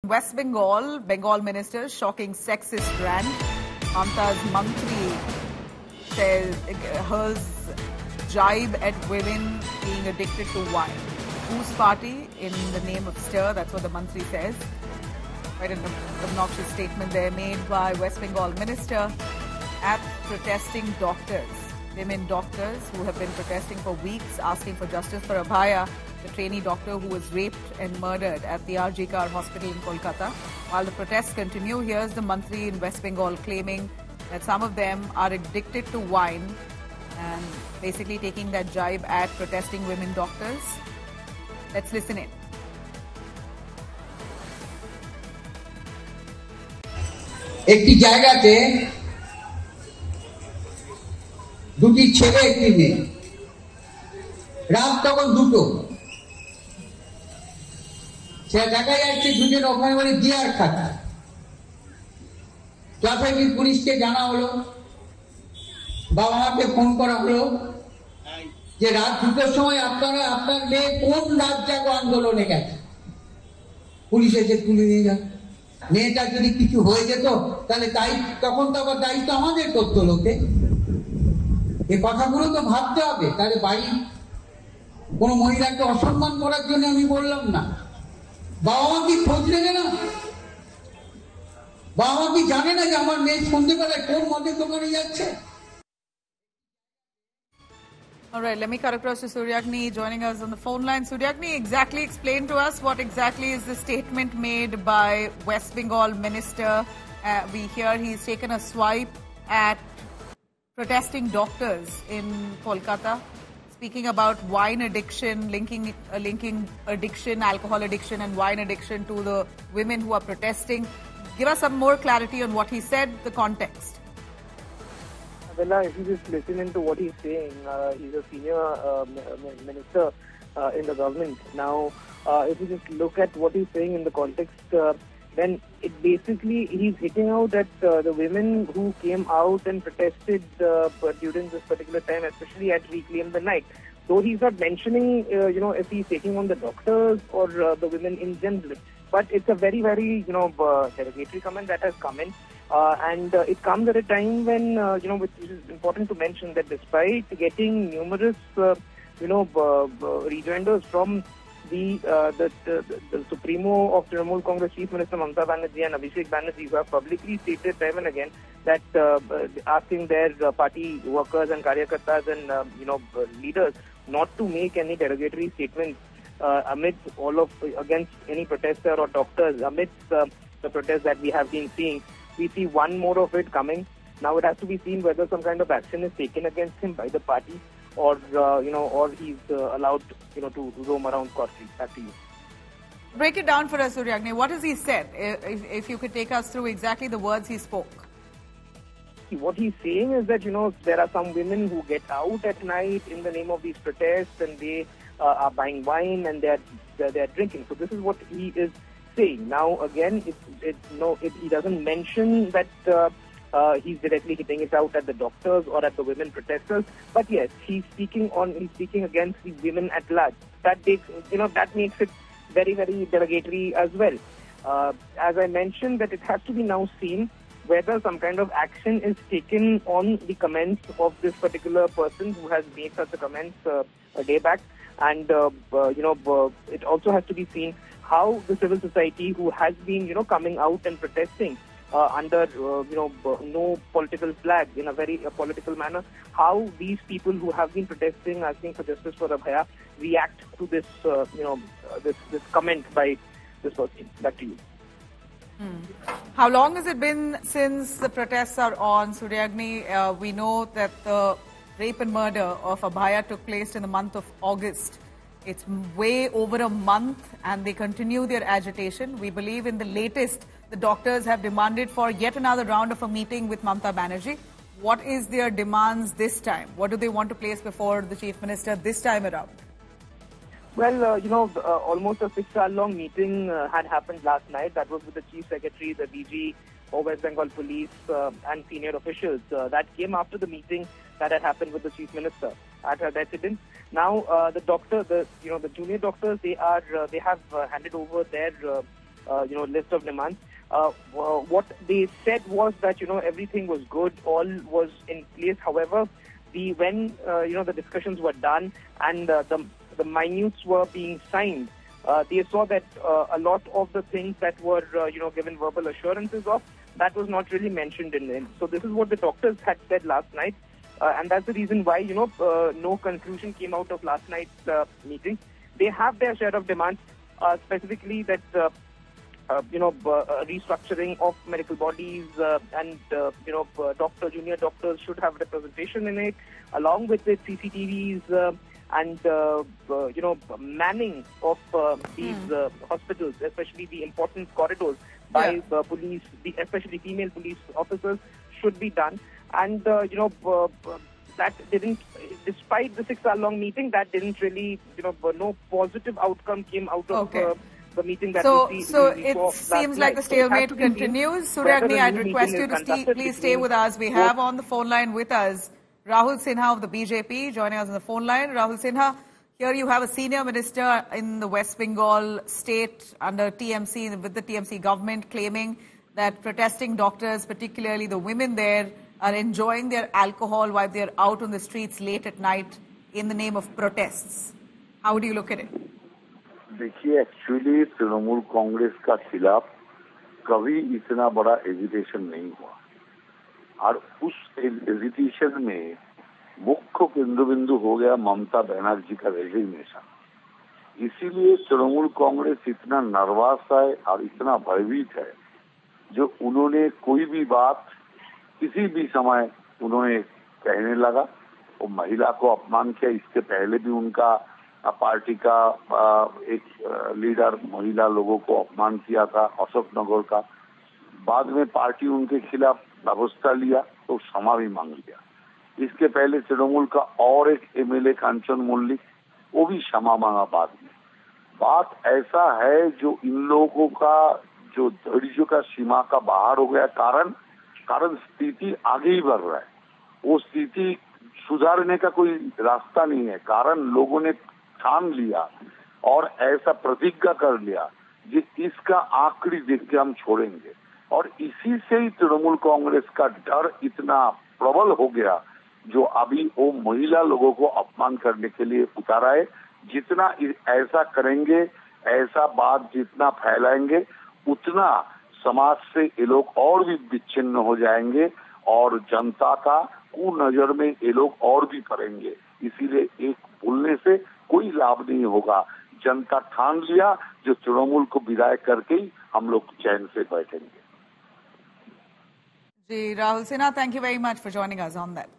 West Bengal, Bengal minister shocking sexist rant. Mamta's mantri says hurls jibe at women being addicted to wine. Whose party in the name of stir? That's what the mantri says. Quite an obnoxious statement there made by West Bengal minister at protesting doctors. Women doctors who have been protesting for weeks, asking for justice for Abhaya, the trainee doctor who was raped and murdered at the RG Kar hospital in Kolkata. While the protests continue, here's the mantri in West Bengal claiming that some of them are addicted to wine and basically taking that jibe at protesting women doctors. Let's listen in. একটি জায়গাতে দুটি ছেলে একটি মেয়ে রাত তখন দুটো সে দেখা যাচ্ছে দুজন ওখানে মানে ডিয়ার খাতা যথারীতি পুলিশকে জানা হলো বাবা মাকে ফোন করা হলো যে রাত দুটোর সময় আপনারা আপনার মেয়ে কোন রাত জাগো আন্দোলনে গেছে পুলিশ এসে তুলে নিয়ে যায় মেয়েটার যদি কিছু হয়ে যেত তাহলে তাই তখন তো আবার দায়িত্ব আমাদের করতো লোকে এই কথাগুলো তো ভাবতে হবে তাহলে বাড়ি কোনো মহিলাকে অসম্মান করার জন্য আমি বললাম না বাবা মা কি খোঁজ নেবে না বাবা মা কি জানে না যে আমার মেয়ে সন্ধ্যেবেলায় কোন মদের দোকানে যাচ্ছে All right, let me cut across to Suryagni joining us on the phone line. Suryagni, exactly explain to us what exactly is the statement made by West Bengal minister. We hear he's taken a swipe at protesting doctors in Kolkata, speaking about wine addiction, linking addiction, alcohol addiction and wine addiction to the women who are protesting. Give us some more clarity on what he said, the context. Well, if you just listen into what he's saying, he's a senior minister in the government. Now, if you just look at what he's saying in the context, then it basically, he's hitting out at the women who came out and protested during this particular time, especially at Reclaim the Night. Though he's not mentioning, if he's taking on the doctors or the women in general. But it's a very, very, derogatory comment that has come in. And it comes at a time when, which is important to mention that despite getting numerous, rejoinders from the Supremo of Trinamool Congress Chief Minister Mamta Banerjee and Abhishek Banerjee, who have publicly stated time and again that asking their party workers and karyakartas and, leaders not to make any derogatory statements amidst against any protester or doctors, amidst the protests that we have been seeing. We see one more of it coming. Now it has to be seen whether some kind of action is taken against him by the party or, or he's allowed, to roam around scot-free. Back to you. Break it down for us, Suryagni. What has he said? If you could take us through exactly the words he spoke. What he's saying is that, there are some women who get out at night in the name of these protests and they are buying wine and they're drinking. So this is what he is saying. Now again, he doesn't mention that he's directly hitting it out at the doctors or at the women protesters. But yes, he's speaking against the women at large. That makes it very, very derogatory as well. As I mentioned, that it has to be now seen whether some kind of action is taken on the comments of this particular person who has made such a comments a day back. And, it also has to be seen how the civil society who has been, coming out and protesting under, no political flag in a very political manner, how these people who have been protesting, asking for justice for Abhaya, react to this, this comment by this person. Back to you. How long has it been since the protests are on, Suryagni? We know that the rape and murder of Abhaya took place in the month of August. It's way over a month and they continue their agitation. We believe in the latest, the doctors have demanded for yet another round of a meeting with Mamta Banerjee. What is their demands this time? What do they want to place before the Chief Minister this time around? Well, almost a 6-hour-long meeting had happened last night. That was with the Chief Secretary, the DG of West Bengal Police and senior officials. That came after the meeting that had happened with the Chief Minister at her residence. Now, the junior doctors, they have handed over their list of demands. What they said was that everything was good, all was in place. However, when the discussions were done and the minutes were being signed, they saw that a lot of the things that were given verbal assurances of, that was not really mentioned in it. So this is what the doctors had said last night, and that's the reason why no conclusion came out of last night's meeting. They have their share of demands, specifically that restructuring of medical bodies and doctors, junior doctors should have representation in it, along with the CCTVs and manning of these hospitals, especially the important corridors by police, especially female police officers, should be done. And that didn't, despite the 6-hour-long meeting, that didn't really, no positive outcome came out of the meeting that we it seems like the stalemate continues. Suryagni, I'd request you to please stay with us. We have on the phone line with us Rahul Sinha of the BJP joining us on the phone line. Rahul Sinha, here you have a senior minister in the West Bengal state under TMC, with the TMC government, claiming that protesting doctors, particularly the women there, are enjoying their alcohol while they're out on the streets late at night in the name of protests. How do you look at it? देखिए, actually Trinamool Congress का खिलाफ कभी इतना बड़ा agitation नहीं हुआ और उस एजिटेशन में मुख्य बिंदु हो गया ममता बनर्जी का रेजिग्नेशन। इसीलिए तृणमूल कांग्रेस इतना नर्वस है और इतना भयभीत है, जो उन्होंने कोई भी बात किसी भी समय उन्होंने कहने लगा। वो महिला को अपमान किया, इसके पहले भी उनका पार्टी का एक लीडर महिला लोगों को अपमान किया था अशोकनगर का। बाद में पार्टी उनके खिलाफ व्यवस्था लिया तो क्षमा भी मांग लिया। इसके पहले तृणमूल का और एक एमएलए कांचन मल्लिक, वो भी क्षमा मांगा बाद में। बात ऐसा है जो इन लोगों का जो धैर्य का सीमा का बाहर हो गया, कारण स्थिति आगे ही बढ़ रहा है। वो स्थिति सुधारने का कोई रास्ता नहीं है, कारण लोगों ने ठान लिया और ऐसा प्रतिज्ञा कर लिया कि इसका आखिरी देख के हम छोड़ेंगे। और इसी से ही तृणमूल कांग्रेस का डर इतना प्रबल हो गया, जो अभी वो महिला लोगों को अपमान करने के लिए उतारा है। जितना ऐसा करेंगे, ऐसा बात जितना फैलाएंगे, उतना समाज से ये लोग और भी विच्छिन्न हो जाएंगे और जनता का कुनजर में ये लोग और भी पड़ेंगे। इसीलिए एक बोलने से कोई लाभ नहीं होगा। जनता ठान लिया, जो तृणमूल को विदाई करके ही हम लोग चैन से बैठेंगे। जी, Rahul Sinha, thank you very much for joining us on that.